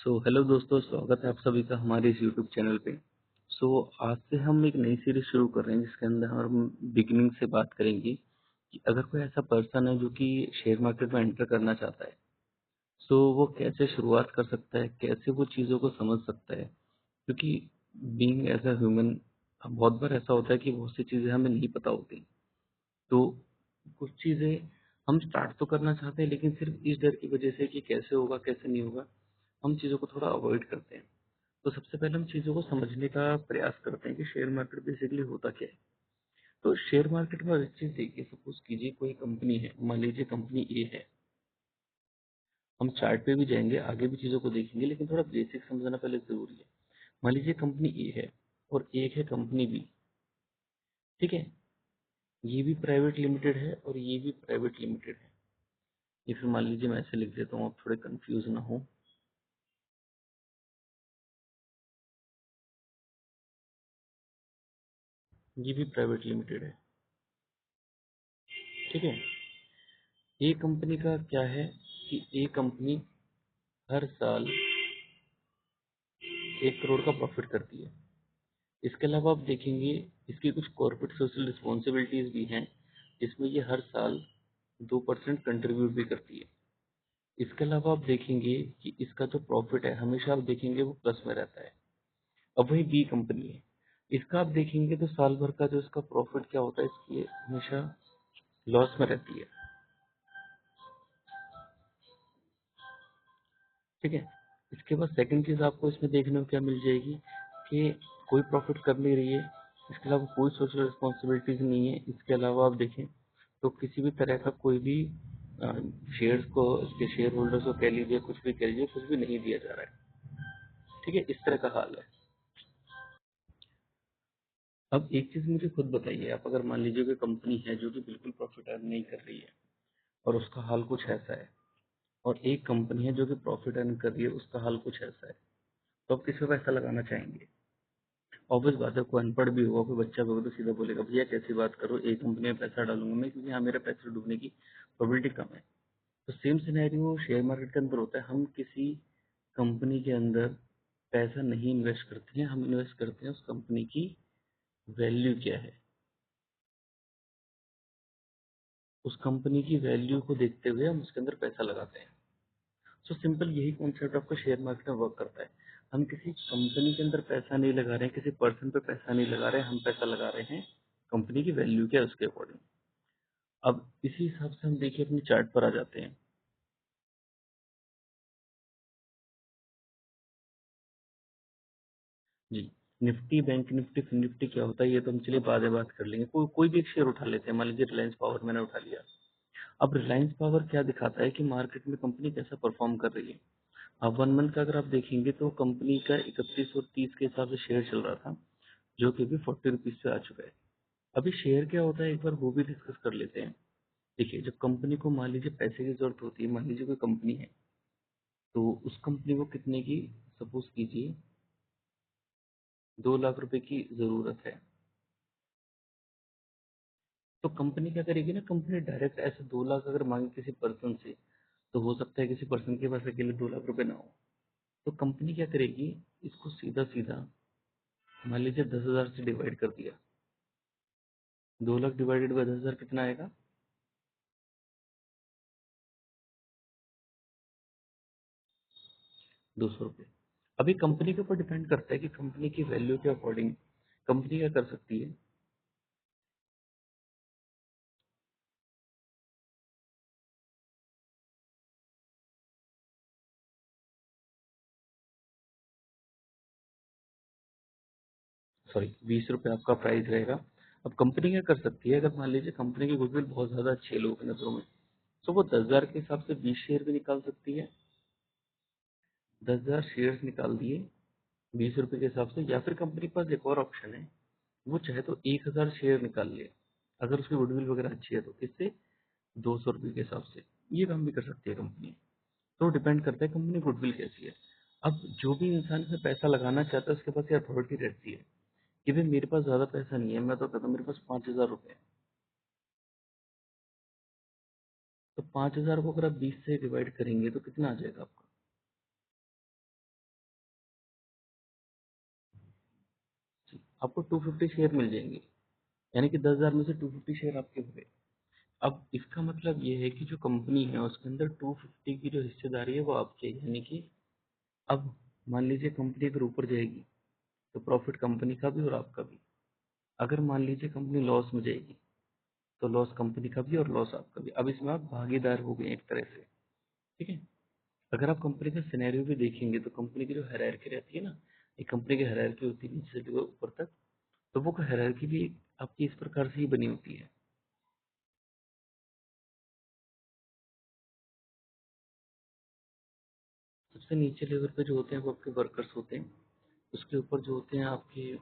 Hello दोस्तों, स्वागत है आप सभी का हमारे इस यूट्यूब चैनल पे। आज से हम एक नई सीरीज शुरू कर रहे हैं जिसके अंदर हम बिगिनिंग से बात करेंगे कि अगर कोई ऐसा पर्सन है जो कि शेयर मार्केट में एंटर करना चाहता है, वो कैसे शुरुआत कर सकता है, कैसे वो चीज़ों को समझ सकता है। क्योंकि बीइंग एज अ ह्यूमन बहुत बार ऐसा होता है कि बहुत सी चीज़ें हमें नहीं पता होती। तो कुछ चीज़ें हम स्टार्ट तो करना चाहते हैं, लेकिन सिर्फ इस डर की वजह से कि कैसे होगा कैसे नहीं होगा, हम चीज़ों को थोड़ा अवॉइड करते हैं। तो सबसे पहले हम चीज़ों को समझने का प्रयास करते हैं कि शेयर मार्केट बेसिकली होता क्या है। तो शेयर मार्केट में एक चीज़ देखिए, सपोज कीजिए कोई कंपनी है, मान लीजिए कंपनी ए है। हम चार्ट पे भी जाएंगे, आगे भी चीज़ों को देखेंगे, लेकिन थोड़ा बेसिक समझना पहले ज़रूरी है। मान लीजिए कंपनी ए है और एक है कंपनी बी। ठीक है, ये भी प्राइवेट लिमिटेड है और ये भी प्राइवेट लिमिटेड है। या फिर मान लीजिए मैं ऐसे लिख देता हूँ, आप थोड़े कंफ्यूज ना हो। ये भी प्राइवेट लिमिटेड है। ठीक है, ए कंपनी का क्या है कि ए कंपनी हर साल 1 करोड़ का प्रॉफिट करती है। इसके अलावा आप देखेंगे इसकी कुछ कॉर्पोरेट सोशल रिस्पॉन्सिबिलिटीज भी हैं, जिसमें ये हर साल 2% कंट्रीब्यूट भी करती है। इसके अलावा आप देखेंगे कि इसका जो प्रॉफिट है हमेशा आप देखेंगे वो प्लस में रहता है। अब वही बी कंपनी है, इसका आप देखेंगे तो साल भर का जो इसका प्रॉफिट क्या होता है, इसकी हमेशा लॉस में रहती है। ठीक है, इसके बाद सेकंड चीज आपको इसमें देखने को क्या मिल जाएगी कि कोई प्रॉफिट कर नहीं रही है, इसके अलावा कोई सोशल रिस्पॉन्सिबिलिटीज नहीं है। इसके अलावा आप देखें तो किसी भी तरह का कोई भी शेयर्स को, इसके शेयर होल्डर्स को कह लीजिए, कुछ भी कह लीजिए, कुछ भी नहीं दिया जा रहा है। ठीक है, इस तरह का हाल है। अब एक चीज मुझे खुद बताइए, आप अगर मान लीजिए कोई कंपनी है जो कि बिल्कुल प्रॉफिट अर्न नहीं कर रही है और उसका हाल कुछ ऐसा है, और एक कंपनी है जो कि प्रॉफिट अर्न कर रही है, उसका हाल कुछ ऐसा है, तो आप किस पे पैसा लगाना चाहेंगे? ऑब्वियस बात है, कोई अनपढ़ भी होगा, कोई बच्चा भी होगा तो सीधा बोलेगा भैया कैसी बात करो, एक कंपनी में पैसा डालूंगा मैं, क्योंकि यहाँ मेरे पैसे डूबने की प्रोबेबिलिटी कम है। तो सेम सिनेरियो शेयर मार्केट के अंदर होता है। हम किसी कंपनी के अंदर पैसा नहीं इन्वेस्ट करते हैं, हम इन्वेस्ट करते हैं उस कंपनी की वैल्यू क्या है, उस कंपनी की वैल्यू को देखते हुए हम उसके अंदर पैसा लगाते हैं। सिंपल यही कॉन्सेप्ट आपका शेयर मार्केट में वर्क करता है। हम किसी कंपनी के अंदर पैसा नहीं लगा रहे हैं, किसी पर्सन पे पैसा नहीं लगा रहे हैं, हम पैसा लगा रहे हैं कंपनी की वैल्यू क्या है उसके अकॉर्डिंग। अब इसी हिसाब से हम देखिए अपने चार्ट पर आ जाते हैं। जी, Nifty, bank Nifty, fin Nifty क्या होता है ये तो हम चलिए बाद में बात कर लेंगे। कोई भी एक शेयर उठा लेते हैं, मान लीजिए रिलायंस पावर मैंने उठा लिया। अब रिलायंस पावर क्या दिखाता है कि मार्केट में कंपनी कैसा परफॉर्म कर रही है। अब 1 मंथ का अगर आप देखेंगे तो कंपनी का 31 और 30 के हिसाब से शेयर चल रहा था, जो कि अभी 40 रुपीज पे आ चुका है। अभी शेयर क्या होता है एक बार वो भी डिस्कस कर लेते हैं। देखिए, जब कंपनी को मान लीजिए पैसे की जरूरत होती है, मान लीजिए कोई कंपनी है, तो उस कंपनी को कितने की, सपोज कीजिए 2 लाख रुपए की जरूरत है, तो कंपनी क्या करेगी ना, कंपनी डायरेक्ट ऐसे 2 लाख अगर मांगे किसी पर्सन से, तो हो सकता है किसी पर्सन के पास अकेले 2 लाख रुपए ना हो। तो कंपनी क्या करेगी, इसको सीधा सीधा मान लीजिए 10,000 से डिवाइड कर दिया। 2 लाख डिवाइडेड बाय 10,000 कितना आएगा? 200 रुपये। अभी कंपनी के ऊपर डिपेंड करता है कि कंपनी की वैल्यू के अकॉर्डिंग कंपनी क्या कर सकती है। सॉरी, 20 रुपये आपका प्राइस रहेगा। अब कंपनी क्या कर सकती है, अगर मान लीजिए कंपनी की गुडविल बहुत ज्यादा अच्छी है लोगों की नजरों में, तो वो 10,000 के हिसाब से 20 शेयर भी निकाल सकती है। 10,000 शेयर निकाल दिए 20 रुपये के हिसाब से, या फिर कंपनी के पास एक और ऑप्शन है, वो चाहे तो 1,000 शेयर निकाल ले, अगर उसकी गुडविल वगैरह अच्छी है तो, किससे? 200 रुपये के हिसाब से। ये काम भी कर सकती है कंपनी। तो डिपेंड करता है कंपनी गुडविल कैसी है। अब जो भी इंसान इसमें पैसा लगाना चाहता है उसके पास ये अथॉरिटी रहती है कि भाई मेरे पास ज्यादा पैसा नहीं है, मैं तो कहता हूँ मेरे पास 5,000 रुपये है। तो 5,000 को अगर आप 20 से डिवाइड करेंगे तो कितना आ जाएगा आपका? आपको 250 शेयर मिल जाएंगे, यानी कि 10,000 में से 250 शेयर आपके हुए। अब इसका मतलब ये है कि जो कंपनी है उसके अंदर 250 की जो हिस्सेदारी है वो आपकी है, यानी कि अब मान लीजिए कंपनी अगर ऊपर जाएगी तो प्रॉफिट कंपनी का भी और आपका भी। अगर मान लीजिए कंपनी लॉस में जाएगी तो लॉस कंपनी का भी और लॉस आपका भी। अब इसमें आप भागीदार हो गए एक तरह से, ठीक है। अगर आप कंपनी का सिनेरियो भी देखेंगे तो कंपनी की जो हायरार्की रहती है ना, एक कंपनी की हायरार्की होती है नीचे से लेकर ऊपर तक, तो वो हायरार्की भी आपकी इस प्रकार से ही बनी होती है। सबसे नीचे लेवल पे जो होते हैं वो आपके वर्कर्स होते हैं, उसके ऊपर जो होते हैं आपके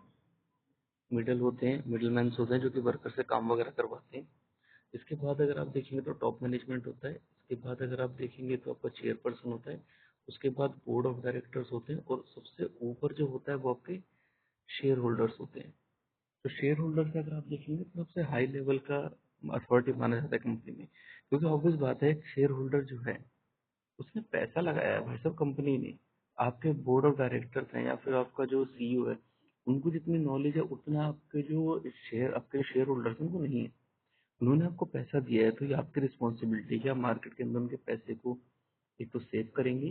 मिडल होते हैं, मिडल मैन्स होते हैं जो कि वर्कर से काम वगैरह करवाते हैं। इसके बाद अगर आप देखेंगे तो टॉप मैनेजमेंट होता है। इसके बाद अगर आप देखेंगे तो आपका चेयरपर्सन होता है। उसके बाद बोर्ड ऑफ डायरेक्टर्स होते हैं और सबसे ऊपर जो होता है वो आपके शेयर होल्डर्स होते हैं। तो शेयर होल्डर से अगर आप देखेंगे तो सबसे हाई लेवल का अथॉरिटी माना जाता है कंपनी में, क्योंकि ऑब्वियस बात है शेयर होल्डर जो है उसने पैसा लगाया है भाई साहब कंपनी ने। आपके बोर्ड ऑफ डायरेक्टर्स हैं या फिर आपका जो सीईओ है, उनको जितनी नॉलेज है उतना आपके जो शेयर आपके शेयर होल्डर्स हैं उनको नहीं है। उन्होंने आपको पैसा दिया है तो ये आपकी रिस्पॉन्सिबिलिटी है कि आप मार्केट के अंदर उनके पैसे को एक तो सेव करेंगे,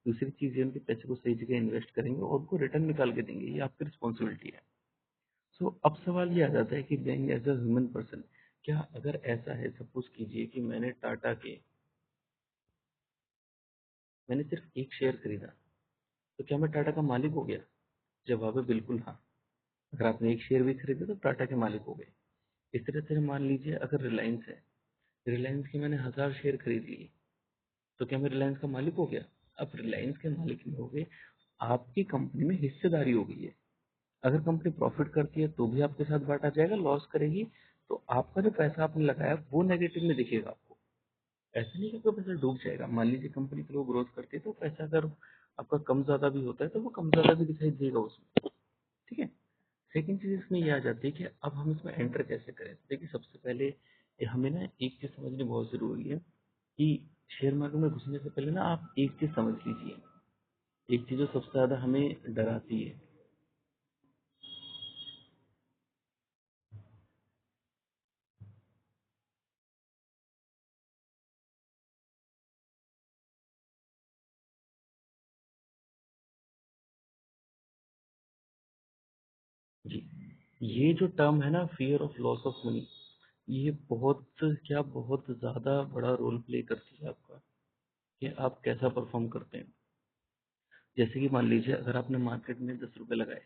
दूसरी चीज ये उनके पैसे को सही जगह इन्वेस्ट करेंगे और उनको रिटर्न निकाल के देंगे, ये आपकी रिस्पॉन्सिबिलिटी है। सो अब सवाल ये आ जाता है कि being as a human person, क्या अगर ऐसा है, सपोज कीजिए कि मैंने सिर्फ एक शेयर खरीदा, तो क्या मैं टाटा का मालिक हो गया? जवाब है बिल्कुल हाँ। अगर आपने एक शेयर भी खरीदा तो टाटा के मालिक हो गए। इस तरह से मान लीजिए अगर रिलायंस है, रिलायंस के मैंने 1,000 शेयर खरीद लिए, तो क्या मैं रिलायंस का मालिक हो गया? अब रिलायंस के मालिक नहीं हो गए, आपकी कंपनी में हिस्सेदारी हो गई है। अगर कंपनी प्रॉफिट करती है तो भी आपके साथ बांटा जाएगा, लॉस करेगी तो आपका जो पैसा आपने लगाया वो नेगेटिव में दिखेगा आपको। ऐसा नहीं कि आपका पैसा डूब जाएगा। मान लीजिए कंपनी ग्रो ग्रोथ करती है तो पैसा अगर आपका कम ज्यादा भी होता है तो वो कम ज्यादा भी दिखाई देगा उसमें, ठीक है। सेकंड चीज इसमें ये आ जाती है कि अब हम इसमें एंटर कैसे करें। देखिए सबसे पहले हमें ना एक चीज समझनी बहुत जरूरी है कि शेयर मार्केट में घुसने से पहले ना आप एक चीज समझ लीजिए। एक चीज जो सबसे ज्यादा हमें डराती है, जी, ये जो टर्म है ना fear of loss of money, ये बहुत ज्यादा बड़ा रोल प्ले करती है आपका कि आप कैसा परफॉर्म करते हैं। जैसे कि मान लीजिए अगर आपने मार्केट में 10 रुपए लगाए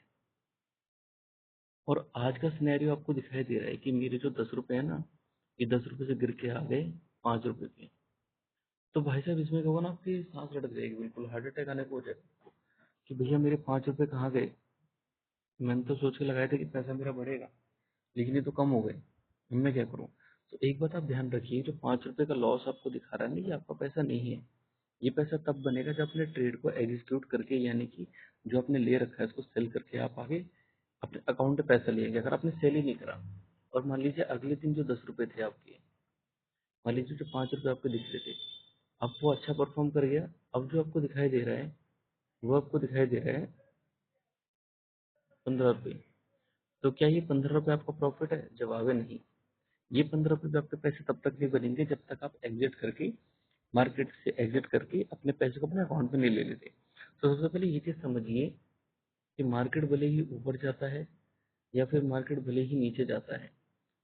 और आज का सिनेरियो आपको दिखाई दे रहा है कि मेरे जो 10 रुपए है ना, ये 10 रुपए से गिर के आ गए 5 रुपए पे, तो भाई साहब इसमें क्या होगा ना, आपकी सांस लटक जाएगी, बिल्कुल हार्ट अटैक आने को हो जाएगा कि भैया मेरे 5 रुपए कहाँ गए। मैंने तो सोच के लगाया था कि पैसा मेरा बढ़ेगा, लेकिन ये तो कम हो गए, अब मैं क्या करूँ। तो एक बात आप ध्यान रखिए, जो 5 रुपए का लॉस आपको दिखा रहा है ना, ये आपका पैसा नहीं है। ये पैसा तब बनेगा जब अपने ट्रेड को एग्जीक्यूट करके, यानी कि जो आपने ले रखा है उसको सेल करके आप आगे अपने अकाउंट में पैसा लेंगे। अगर आपने सेल ही नहीं करा और मान लीजिए अगले दिन जो 10 रुपए थे आपके, मान लीजिए जो 5 रुपए आपके दिख रहे थे, अब वो अच्छा परफॉर्म कर गया, अब जो आपको दिखाई दे रहा है वो आपको दिखाई दे रहा है 15 रुपए। तो क्या ये 15 रुपए आपका प्रॉफिट है? जवाब है नहीं। ये 15 रुपए आपके पैसे तब तक नहीं बनेंगे जब तक आप एग्जिट करके, मार्केट से एग्जिट करके अपने पैसे को अपने अकाउंट में नहीं ले लेते। तो सबसे पहले ये चीज समझिए कि मार्केट भले ही ऊपर जाता है या फिर मार्केट भले ही नीचे जाता है,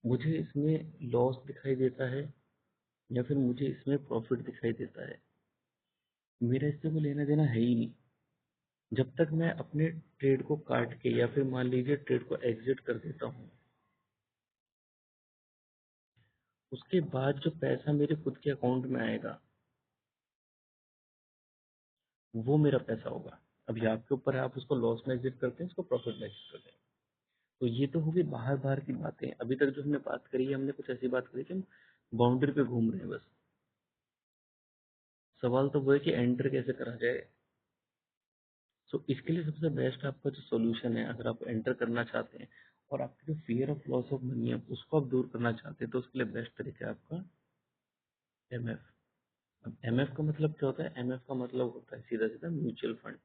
मुझे इसमें लॉस दिखाई देता है या फिर मुझे इसमें प्रॉफिट दिखाई देता है, मेरा इससे कोई लेना देना है ही नहीं। जब तक मैं अपने ट्रेड को काट के या फिर मान लीजिए ट्रेड को एग्जिट कर देता हूँ, उसके बाद जो पैसा मेरे खुद के अकाउंट में आएगा वो मेरा पैसा होगा। अब ये आपके ऊपर है, आप उसको लॉस में एग्जिट करते हैं, उसको प्रॉफिट में एग्जिट करते हैं। तो ये तो होगी बाहर बाहर की बातें। अभी तक जो हमने बात करी है, हमने कुछ ऐसी बात करी कि हम बाउंड्री पे घूम रहे हैं बस। सवाल तो वो है कि एंटर कैसे करा जाए। सो इसके लिए सबसे बेस्ट आपका जो सॉल्यूशन है, अगर आप एंटर करना चाहते हैं और आपकी जो fear of loss of money है उसको आप दूर करना चाहते हैं, तो उसके लिए बेस्ट तरीका है आपका एमएफ। अब एमएफ का मतलब क्या होता है? एमएफ का मतलब होता है सीधा सीधा म्यूचुअल फंड।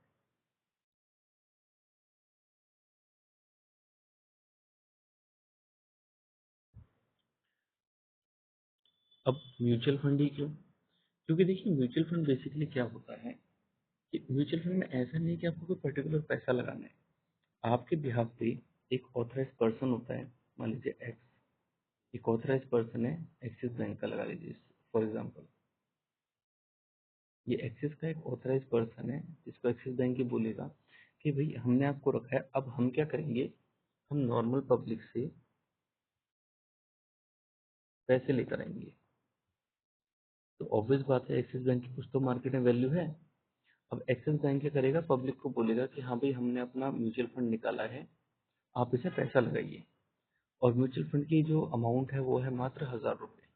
अब म्यूचुअल फंड ही क्यों? क्योंकि देखिए म्यूचुअल फंड बेसिकली क्या होता है कि म्यूचुअल फंड में ऐसा नहीं है कि आपको कोई पर्टिकुलर पैसा लगाना है। आपके बिहाफ पे एक ऑथराइज पर्सन होता है, मान लीजिए एक्स, एक ऑथराइज पर्सन है एक्सिस बैंक का, लगा लीजिए फॉर एग्जाम्पल। ये एक्सिस का एक ऑथराइज पर्सन है जिसको एक्सिस बैंक ही बोलेगा कि भाई हमने आपको रखा है, अब हम क्या करेंगे, हम नॉर्मल पब्लिक से पैसे लेकर आएंगे। तो ऑब्वियस बात है एक्सिस बैंक की कुछ तो मार्केट में वैल्यू है। अब एक्सिस बैंक क्या करेगा, पब्लिक को बोलेगा कि हाँ भाई हमने अपना म्यूचुअल फंड निकाला है, आप इसे पैसा लगाइए। और म्यूचुअल फंड की जो अमाउंट है वो है मात्र 1000 रुपये।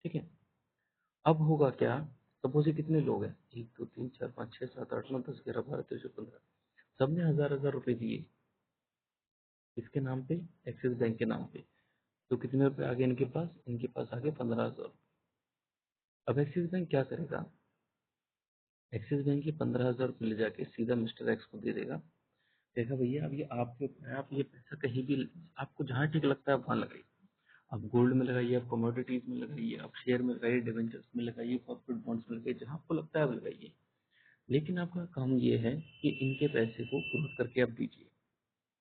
ठीक है। अब होगा क्या, सपोज ये कितने लोग हैं, 1 2 3 4 5 6 7 8 9 10 11 12 13 14 15, सबने 1000 1000 रुपये दिए इसके नाम पे, एक्सिस बैंक के नाम पे। तो कितने रुपए आ गए इनके पास, इनके पास आ गए 15,000। अब एक्सिस बैंक क्या करेगा, एक्सिस बैंक के 15,000 रुपये ले जाके सीधा मिस्टर एक्स को दे देगा। देखा भैया अब ये आपके ऊपर है, आप ये पैसा कहीं भी, आपको जहाँ ठीक लगता है आप वहाँ लगाइए। आप गोल्ड में लगाइए, आप कमोडिटीज में लगाइए, आप शेयर में लगाइए, डिवेंचर्स में लगाइए, कॉर्पोरेट बॉन्ड्स में लगाइए, जहाँ आपको लगता है आप लगाइए। लेकिन आपका काम ये है कि इनके पैसे को ग्रोथ करके आप दीजिए,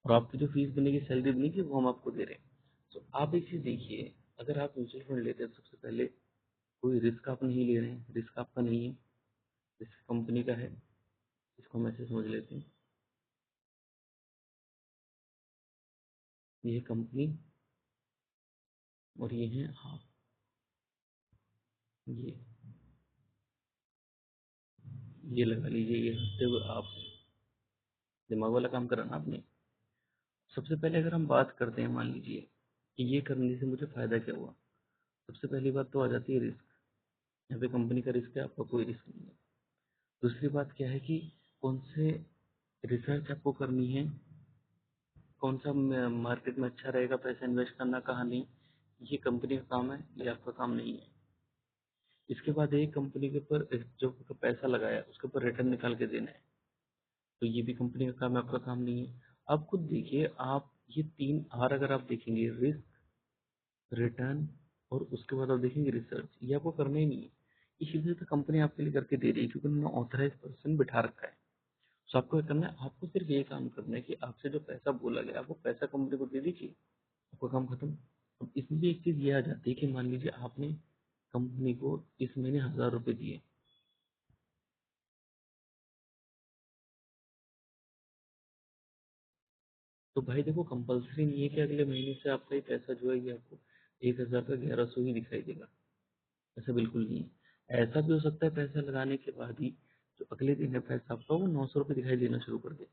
और आपकी जो फीस बनेगी, सैलरी बनेगी, वो हम आपको दे रहे हैं। तो आप एक चीज देखिए, अगर आप म्यूचुअल फंड लेते हैं तो सबसे पहले कोई रिस्क आप नहीं ले रहे हैं, रिस्क आपका नहीं है, रिस्क कंपनी का है। इसको हम ऐसे समझ लेते हैं, ये है कंपनी और ये है हाँ, ये ये लगा लीजिए, ये हफ्ते हुए आप, दिमाग वाला काम करा ना आपने। सबसे पहले अगर हम बात करते हैं, मान लीजिए कि ये करने से मुझे फायदा क्या हुआ, सबसे पहली बात तो आ जाती है रिस्क। यहाँ पे कंपनी का रिस्क है, आपका कोई रिस्क नहीं है। दूसरी बात क्या है कि कौन से रिसर्च आपको करनी है, कौन सा मार्केट में अच्छा रहेगा पैसा इन्वेस्ट करना, कहाँ नहीं, ये कंपनी का काम है, ये आपका काम नहीं है। इसके बाद एक कंपनी के ऊपर जो पैसा लगाया उसके ऊपर रिटर्न निकाल के देना है, तो ये भी कंपनी का काम है, आपका काम नहीं है। आप खुद देखिए, आप ये 3 R अगर आप देखेंगे, रिस्क, रिटर्न और उसके बाद आप देखेंगे रिसर्च, ये आपको करना ही नहीं है। ये चीजें तो कंपनी आपके लिए करके दे रही है क्योंकि उन्होंने ऑथराइज पर्सन बिठा रखा है। तो आपको क्या करना है, आपको सिर्फ ये काम करना है कि आपसे जो पैसा बोला गया वो पैसा कंपनी को दे दीजिए, आपका काम खत्म। अब इसमें भी एक चीज ये आ जाती है कि मान लीजिए आपने कंपनी को इस महीने 1000 रुपये दिए, तो भाई देखो कंपलसरी नहीं है कि अगले महीने से आपका ये पैसा जो है ये आपको 1000 का 1100 ही दिखाई देगा। ऐसा बिल्कुल नहीं है। ऐसा भी हो सकता है पैसा लगाने के बाद ही जो अगले दिन है पैसा आपका वो 900 रुपये दिखाई देना शुरू कर दे।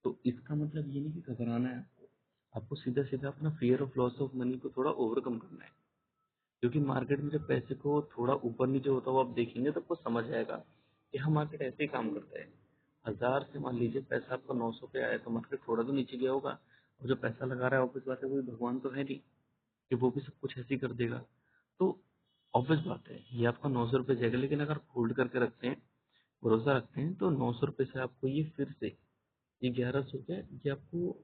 तो इसका मतलब ये नहीं कि घबराना है आपको, आपको सीधा सीधा अपना fear of loss of money को थोड़ा ओवरकम करना है। क्योंकि मार्केट में जब पैसे को थोड़ा ऊपर नीचे होता हुआ आप देखेंगे तो आपको समझ आएगा कि हाँ मार्केट ऐसे ही काम करता है। 1000 से मान लीजिए पैसा आपका 900 पे आया तो मार्केट थोड़ा तो नीचे गया होगा, और जो पैसा लगा रहा है ऑब्वियस बात है कोई भगवान तो है नहीं कि वो भी सब कुछ ऐसे ही कर देगा। तो ऑब्वियस बात है ये आपका 900 रुपये जाएगा, लेकिन अगर होल्ड करके रखते हैं, भरोसा रखते हैं, तो 900 रुपये से आपको ये फिर से ये 1100 क्या है, ये आपको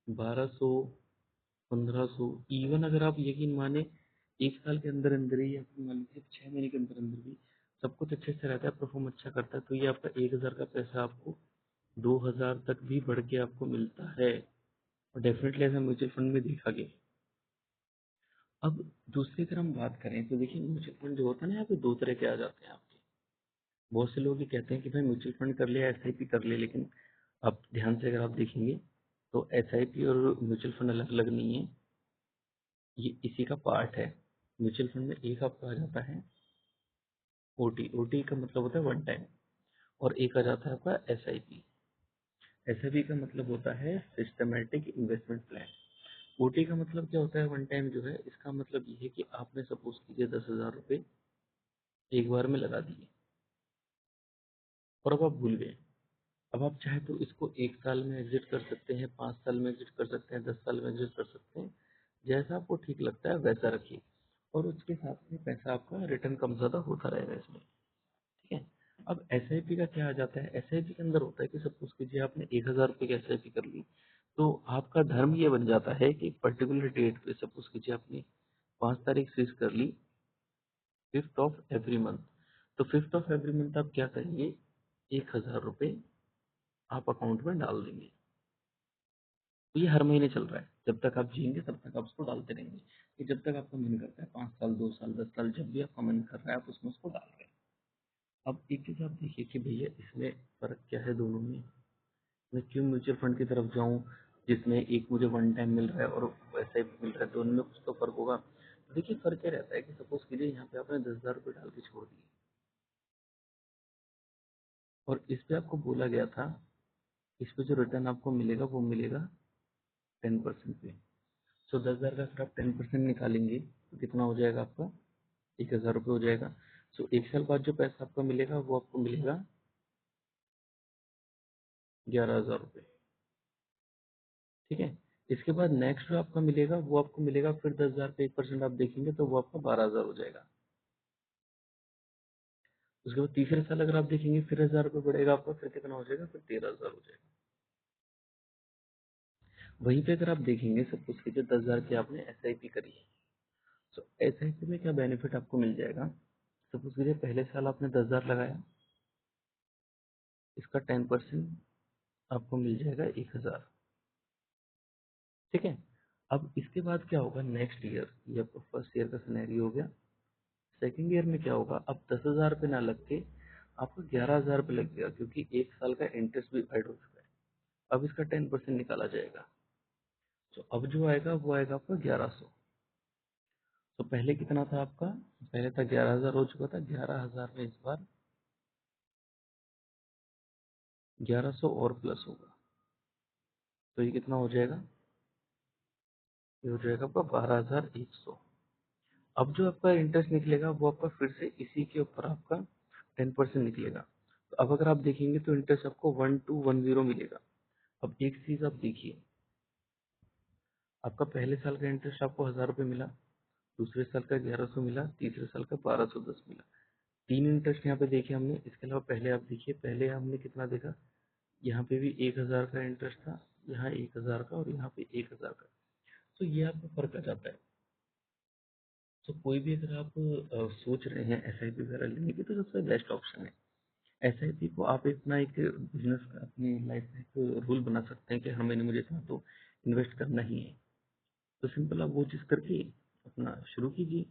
1200, 1500, इवन अगर आप यकीन माने 1 साल के अंदर अंदर ही, या फिर मान लीजिए 6 महीने के अंदर अंदर भी सब कुछ अच्छे से रहता है, परफॉर्म अच्छा करता है, तो ये आपका 1000 का पैसा आपको 2000 तक भी बढ़ के आपको मिलता है। और डेफिनेटली ऐसा म्यूचुअल फंड में देखा गया है। अब दूसरी अगर हम बात करें तो देखिए म्यूचुअल फंड जो होता है ना, यहाँ पे 2 तरह के आ जाते हैं आपके। बहुत से लोग ये कहते हैं कि भाई म्यूचुअल फंड कर लिया, एसआईपी कर ले, लेकिन आप ध्यान से अगर आप देखेंगे तो एसआईपी और म्यूचुअल फंड अलग अलग नहीं है, ये इसी का पार्ट है। म्यूचुअल फंड में एक आपका आ जाता है ओटी, ओटी का मतलब होता है वन टाइम, और एक आ जाता है आपका एसआईपी। एसआईपी का मतलब होता है सिस्टमेटिक इन्वेस्टमेंट प्लान। ओटी का मतलब क्या होता है, वन टाइम जो है, इसका मतलब ये है कि आपने सपोज कीजिए 10,000 रुपये एक बार में लगा दिए और अब आप भूल गए। अब आप चाहे तो इसको 1 साल में एग्जिट कर सकते हैं, 5 साल में एग्जिट कर सकते हैं, 10 साल में एग्जिट कर सकते हैं, जैसा आपको ठीक लगता है वैसा रखिए, और उसके हिसाब से पैसा आपका रिटर्न कम ज्यादा होता रहेगा इसमें। ठीक है। अब एसआईपी का क्या आ जाता है, एसआईपी के अंदर होता है कि सपोज कीजिए आपने 1,000 रुपये की एसआईपी कर ली, तो आपका धर्म ये बन जाता है कि पर्टिकुलर डेट पे, सपोज कीजिए आपने 5 तारीख स्विच कर ली, 5th ऑफ एवरी मंथ, तो 5th ऑफ एवरी मंथ आप क्या करेंगे, 1,000 रुपये आप अकाउंट में डाल देंगे। तो ये हर महीने चल रहा है, जब तक आप जिएंगे तब तक आप उसको डालते रहेंगे। कि जब तक आपका मन करता है, 5 साल, 2 साल, 10 साल, जब भी आपका मन कर रहा है आप उसमें उसको डाल रहे हैं। अब एक चीज आप देखिए कि भैया इसमें फर्क क्या है दोनों में। मैं क्यों म्यूचुअल फंड की तरफ जाऊं जिसमें एक मुझे वन टाइम मिल रहा है और वैसा ही मिल रहा है, दोनों में कुछ तो फर्क होगा। तो देखिए फर्क क्या रहता है कि सपोज कीजिए यहाँ पे आपने 10,000 रुपये डाल के छोड़ दिए और इस पे आपको बोला गया था इस पे जो रिटर्न आपको मिलेगा वो मिलेगा 10% पे। सो 10,000 का अगर आप 10% निकालेंगे तो कितना हो जाएगा आपका, 1,000 रुपये हो जाएगा। सो 1 साल बाद जो पैसा आपका मिलेगा वो आपको मिलेगा 11,000 रुपये। ठीक है। इसके बाद नेक्स्ट जो आपका मिलेगा वो आपको मिलेगा फिर 10,000 पे 1% आप देखेंगे तो वो आपका 12,000 हो जाएगा। उसके बाद तीसरे साल अगर आप देखेंगे फिर 1,000 रुपये बढ़ेगा आपका, फिर कितना हो जाएगा, फिर 13,000 हो जाएगा। वहीं पे अगर आप देखेंगे सपोज कीजिए 10,000 की आपने SIP करी है। तो SIP में क्या बेनिफिट आपको मिल जाएगा, सपोज कीजिए पहले साल आपने 10,000 लगाया, इसका 10% आपको मिल जाएगा 1,000। ठीक है। अब इसके बाद क्या होगा नेक्स्ट ईयर, ये आपका फर्स्ट ईयर का सिनेरियो हो गया। सेकेंड ईयर में क्या होगा, अब 10,000 पे ना लग के आपको 11,000 पे लग गया, क्योंकि 1 साल का इंटरेस्ट भी ऐड हो चुका है। अब इसका 10% निकाला जाएगा। तो अब जो आएगा वो आएगा आपका 1,100। तो पहले कितना था आपका, पहले था 11,000 हो चुका था, 11,000 में इस बार 1,100 और प्लस होगा, तो ये कितना हो जाएगा, ये हो जाएगा आपका 12,100। अब जो आपका इंटरेस्ट निकलेगा वो आपका फिर से इसी के ऊपर आपका 10% निकलेगा। तो अब अगर आप देखेंगे तो इंटरेस्ट आपको 1210 मिलेगा। अब एक चीज आप देखिए, आपका पहले साल का इंटरेस्ट आपको 1,000 रुपये मिला, दूसरे साल का 1,100 मिला, तीसरे साल का 1,210 मिला। तीन इंटरेस्ट यहाँ पे देखे हमने। इसके अलावा पहले आप देखिए, पहले हमने कितना देखा, यहाँ पे भी 1,000 का इंटरेस्ट था, यहाँ 1,000 का और यहाँ पे 1,000 का। तो ये आपका फर्क आ जाता है। तो कोई भी अगर आप सोच रहे हैं SIP वगैरह लेने की, तो सबसे बेस्ट ऑप्शन है। SIP को आप अपना एक बिजनेस, अपनी लाइफ में एक रूल बना सकते हैं कि हर महीने मुझे इतना तो इन्वेस्ट करना ही है। तो सिंपल आप वो चीज़ करके अपना शुरू कीजिए।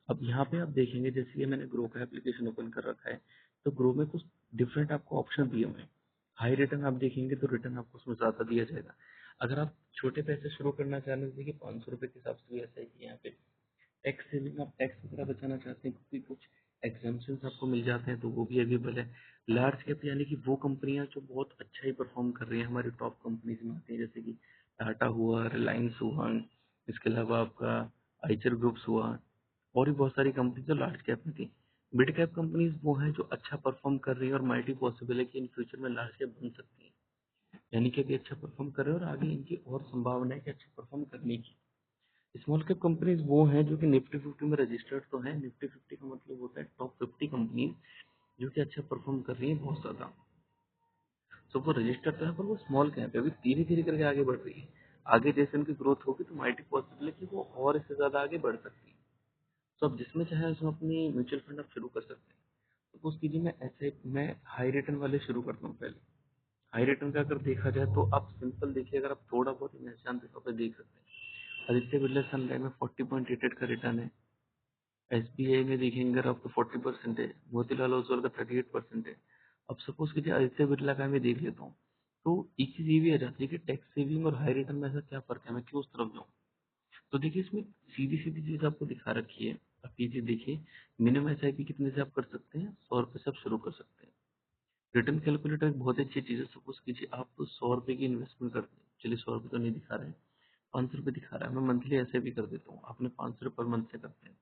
अब यहाँ पे आप देखेंगे, जैसे कि मैंने ग्रो का एप्लीकेशन ओपन कर रखा है, तो ग्रो में कुछ डिफरेंट आपको ऑप्शन दिए हुए हैं। हाई रिटर्न आप देखेंगे तो रिटर्न आपको उसमें ज़्यादा दिया जाएगा। अगर आप छोटे पैसे शुरू करना चाह रहे हैं, देखिए 500 रुपये के हिसाब से भी ऐसा है कि यहाँ पे टैक्स सेविंग, आप टैक्स वगैरह बचाना चाहते हैं क्योंकि कुछ एग्जाम्पशन आपको मिल जाते हैं, तो वो भी अवेलेबल है। लार्ज कैप यानी कि वो कंपनियां जो बहुत अच्छा ही परफॉर्म कर रही हैं, हमारी टॉप कंपनीज में आती हैं, जैसे कि टाटा हुआ, रिलायंस हुआ, इसके अलावा आपका आइचर ग्रुप्स हुआ, और भी बहुत सारी कंपनी जो लार्ज कैप में थी। मिड कैप कंपनीज वो हैं जो अच्छा परफॉर्म कर रही है और मल्टी पॉसिबल है कि इन फ्यूचर में लार्ज कैप बन सकती है, यानी कि अभी अच्छा परफॉर्म कर रहे हैं और आगे इनकी और संभावना है कि अच्छा परफॉर्म करने की। स्मॉल कैप कंपनीज वो हैं जो कि निफ्टी 50 में रजिस्टर्ड तो हैं। निफ्टी 50 का मतलब होता है टॉप 50 कंपनीज जो कि अच्छा परफॉर्म कर रही हैं बहुत ज्यादा। तो वो रजिस्टर्ड तो है पर वो स्मॉल कैप है, अभी धीरे धीरे करके आगे बढ़ रही है। आगे जैसे उनकी ग्रोथ होगी तो माइटी पॉसिबल है कि वो और इससे ज्यादा आगे बढ़ सकती है। तो आप जिसमें चाहे उसमें अपनी म्यूचुअल फंड आप शुरू कर सकते हैं। तो उस कीजिए, मैं हाई रिटर्न वाले शुरू करता हूँ पहले। हाई रिटर्न का अगर देखा जाए तो आप सिंपल देखिए, अगर आप थोड़ा बहुत निशान तौर पर देख सकते हैं, आदित्य बिरला सनलाइट में 40.88 का रिटर्न है। SBI में देखेंगे अगर आपको 40% है, मोतीलाल ओसवाल का 38% है। अब सपोज कीजिए आदित्य बिरला का मैं देख लेता हूँ, तो एक चीज ये भी आ जाती है कि टैक्स सेविंग और हाई रिटर्न में ऐसा क्या फर्क है, मैं क्यों उस तरफ जाऊँ। तो देखिए इसमें सीधी सीधी चीज आपको दिखा रखी है। आप ये चीज देखिए, मिनिमम SIP कितने से आप कर सकते हैं, 100 रुपये से आप शुरू कर सकते हैं। रिटर्न कैलकुलेटर एक बहुत अच्छी चीज है। सपोज कीजिए आप 100 रुपये की इन्वेस्टमेंट करते हैं, चलिए 100 रुपये तो नहीं दिखा रहे हैं, 500 रुपये दिखा रहा है, मैं मंथली SIP कर देता हूँ, आपने 500 रुपये पर मंथ से करते हैं।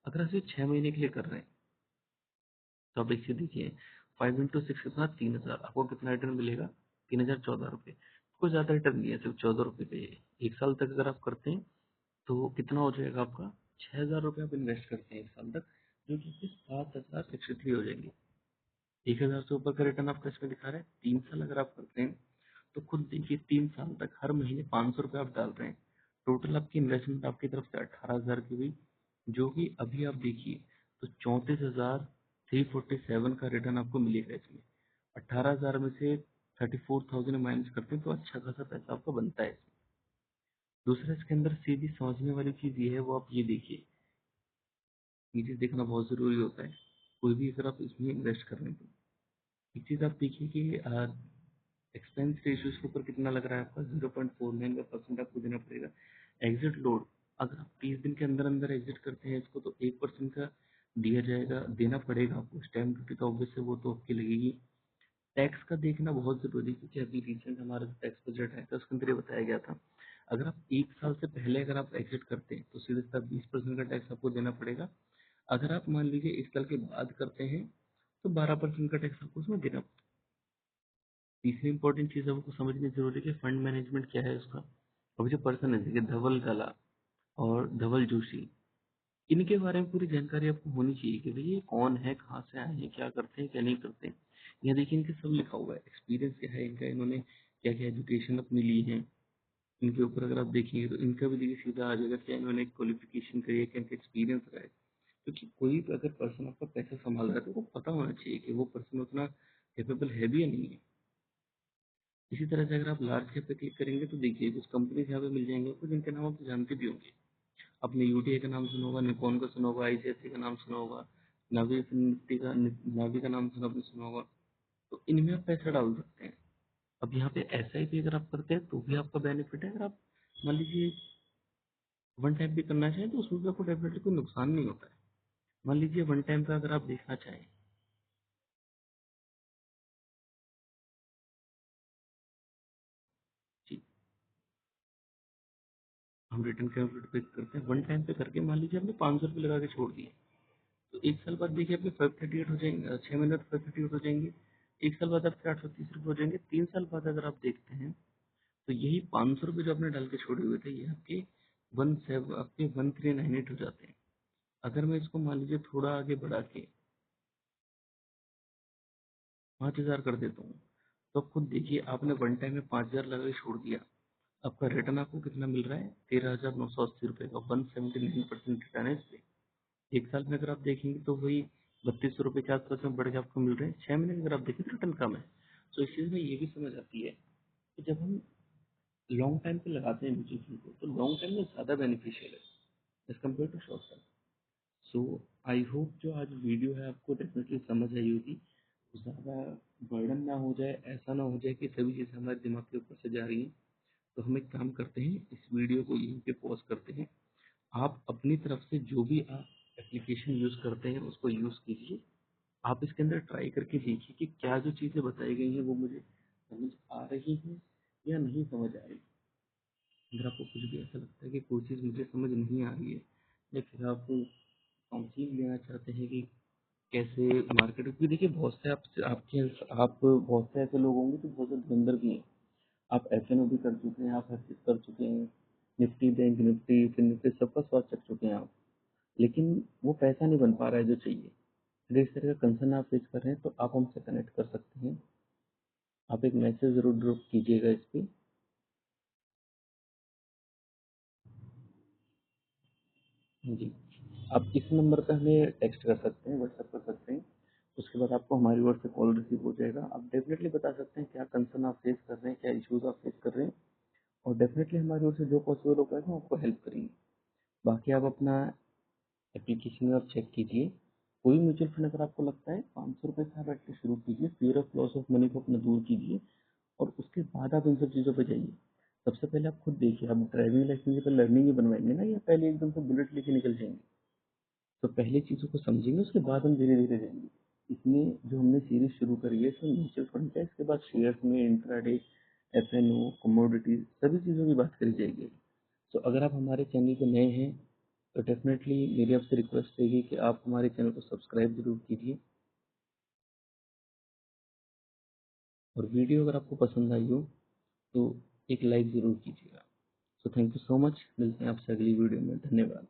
अगर ऐसे 6 महीने के लिए कर रहे हैं, तो आप एक चीज देखिए, 5 into 6 कितना, 3,000, आपको कितना रिटर्न मिलेगा, 3,014 रुपये। कोई ज्यादा रिटर्न नहीं है, सिर्फ 14 रुपये पे है। 1 साल तक अगर आप करते हैं तो कितना हो जाएगा आपका, 6,000 रुपये आप इन्वेस्ट करते हैं 1 साल तक, जो कि 7,063 हो जाएंगे। 1,000 से ऊपर का रिटर्न आपका इसमें दिखा रहा है। 3 साल अगर आप करते हैं तो खुद देखिए 3 साल तक हर महीने 500 रुपये आप डाल रहे हैं, टोटल आपकी इन्वेस्टमेंट आपकी तरफ से 18,000 की हुई, जो कि अभी आप देखिए तो 34,347 का रिटर्न आपको मिलेगा इसमें। 18,000 में से 34,000 माइनस करते हैं तो अच्छा खासा पैसा आपका बनता है इसमें। दूसरा इसके अंदर सीधी समझने वाली चीज़ ये है, वो आप ये देखिए, ये चीज़ देखना बहुत ज़रूरी होता है कोई भी अगर आप इसमें इन्वेस्ट कर रहे हैं तो। एक चीज़ आप देखिए कि एक्सपेंस रेशियो के ऊपर कितना लग रहा है आपका, 0.49 का परसेंट आपको देना पड़ेगा। एग्जिट लोड, अगर आप 30 दिन के अंदर अंदर एग्जिट करते हैं इसको तो 1% का दिया जाएगा, देना पड़ेगा आपको। स्टैम्प ड्यूटी तो ऑब्वियस है, वो तो आपकी लगेगी। टैक्स का देखना बहुत जरूरी है, क्योंकि अभी रिसेंट हमारा टैक्स बजट है तो उसके अंदर ये बताया गया था, अगर आप 1 साल से पहले अगर आप एग्जिट करते हैं तो सीधे सीधा 20% का टैक्स आपको देना पड़ेगा। अगर आप मान लीजिए 1 साल के बाद करते हैं तो 12% का टैक्स आपको उसमें देना। तीसरी इंपॉर्टेंट चीज़ आपको समझनी जरूरी है कि फंड मैनेजमेंट क्या है उसका। अभी जो पर्सन है देखिए, धवल गला और धवल जोशी, इनके बारे में पूरी जानकारी आपको होनी चाहिए कि भाई ये कौन है, कहाँ से आए हैं, क्या करते हैं क्या नहीं करते हैं। यहाँ देखिए इनके सब लिखा हुआ है, एक्सपीरियंस क्या है इनका, इन्होंने क्या क्या एजुकेशन अपनी ली है। इनके ऊपर अगर आप देखेंगे तो इनका भी देखिए सीधा आ जाएगा क्या इन्होंने क्वालिफिकेशन करी है, क्या इनका एक्सपीरियंस रहा है। क्योंकि कोई भी अगर पर्सन आपका पैसा संभाल रहा है तो वो पता होना चाहिए कि वो पर्सन उतना कैपेबल है भी या नहीं है। इसी तरह से अगर आप लार्ज कैप पे क्लिक करेंगे तो देखिए कुछ कंपनीज यहाँ पे मिल जाएंगे आपको, जिनके नाम आप जानते भी होंगे। आपने यूटीआई का नाम सुना होगा, निप्पॉन का सुना होगा, आईसीआईसी का नाम सुना होगा, नावी का नाम सुना आपने सुना होगा। तो इनमें आप पैसा डाल सकते हैं। अब यहाँ पे एसआईपी अगर आप करते हैं तो भी आपका बेनिफिट है। अगर आप मान लीजिए वन टाइम भी करना चाहें तो उसमें भी आपको डेफिनेटली कोई नुकसान नहीं होता है। मान लीजिए वन टाइम का अगर आप देखना चाहें, जी, हम रिटर्न कैलकुलेट पे करते हैं, वन टाइम पे करके मान लीजिए आपने 500 रुपये लगा के छोड़ दिए, तो 1 साल बाद देखिए आपके 538 हो जाएंगे, 6 महीने बाद 538 हो जाएंगे। 1 साल बाद आपके 830 रुपये हो जाएंगे। 3 साल बाद अगर आप देखते हैं तो यही 500 रुपये जो आपने डाल के छोड़े हुए थे, ये आपके 1398 हो जाते हैं। अगर मैं इसको मान लीजिए थोड़ा आगे बढ़ा के 5,000 कर देता हूँ, तो आप खुद देखिए आपने वन टाइम में 5,000 लगा के छोड़ दिया, आपका रिटर्न आपको कितना मिल रहा है, 13,980 रुपये का, 179% रिटर्न है इस पे। 1 साल में अगर आप देखेंगे तो वही 32 रुपये के आसपास में बढ़ के आपको मिल रहे हैं। 6 महीने में अगर आप देखें तो रिटर्न कम है। तो इस चीज़ में ये भी समझ आती है कि जब हम लॉन्ग टाइम पे लगाते हैं म्यूचुअल फंड को तो लॉन्ग टाइम में ज़्यादा बेनिफिशियल है as compare to short term. So I hope जो आज वीडियो है आपको डेफिनेटली समझ आई होगी। ज़्यादा बर्डन ना हो जाए, ऐसा ना हो जाए कि सभी चीज़ें हमारे दिमाग के ऊपर से जा रही हैं। तो हम एक काम करते हैं, इस वीडियो को यहीं पे पॉज करते हैं। आप अपनी तरफ से जो भी आप एप्लीकेशन यूज़ करते हैं उसको यूज़ कीजिए। आप इसके अंदर ट्राई करके देखिए कि क्या जो चीज़ें बताई गई हैं वो मुझे समझ आ रही हैं या नहीं समझ आ रही। अगर आपको कुछ भी ऐसा लगता है कि कोई चीज़ मुझे समझ नहीं आ रही है, या फिर आप काउंसलिंग लेना चाहते हैं कि कैसे मार्केट, क्योंकि देखिए बहुत से आप बहुत से ऐसे लोग होंगे जो बहुत से धुरंधर भी हैं। आप एफएनओ भी कर चुके हैं, आप हर चीज़ कर चुके हैं, निफ्टी बैंक निफ्टी फिर निफ्टी सबका स्वाद चख चुके हैं आप, लेकिन वो पैसा नहीं बन पा रहा है जो चाहिए। अगर इस तरह का कंसर्न आप फेस कर रहे हैं तो आप हमसे कनेक्ट कर सकते हैं। आप एक मैसेज ज़रूर ड्रॉप कीजिएगा इस पर। जी, आप इस नंबर पे हमें टेक्स्ट कर सकते हैं, व्हाट्सएप कर सकते हैं। उसके बाद आपको हमारी ओर से कॉल रिसीव हो जाएगा। आप डेफिनेटली बता सकते हैं क्या कंसर्न आप फेस कर रहे हैं, क्या इश्यूज आप फेस कर रहे हैं, और डेफिनेटली हमारी ओर से जो पॉसिबल हो पाएगा हम आपको हेल्प करेंगे। बाकी आप अपना एप्लीकेशन में आप चेक कीजिए। कोई म्यूचुअल फंड अगर आपको लगता है 500 रुपये से आप एटलीस्ट शुरू कीजिए, fear of loss of money को अपना दूर कीजिए, और उसके बाद आप इन सब चीज़ों पे जाइए। सबसे पहले आप खुद देखिए, आप ड्राइविंग लाइसेंस की लर्निंग ही बनवाएंगे ना, या पहले एकदम से बुलेट लेके निकल जाएंगे। तो पहले चीज़ों को समझेंगे, उसके बाद हम धीरे धीरे जाएंगे। इसमें जो हमने सीरीज शुरू करी है इसमें म्यूचुअल फंड का, इसके बाद शेयर्स में इंट्राडे, एफएनओ, कमोडिटीज, सभी चीज़ों की बात करी जाएगी। तो अगर आप हमारे चैनल पे नए हैं तो डेफिनेटली मेरी आपसे रिक्वेस्ट रहेगी कि आप हमारे चैनल को सब्सक्राइब जरूर कीजिए, और वीडियो अगर आपको पसंद आई हो तो एक लाइक ज़रूर कीजिएगा। So thank you so much, मिलते हैं आपसे अगली वीडियो में। धन्यवाद।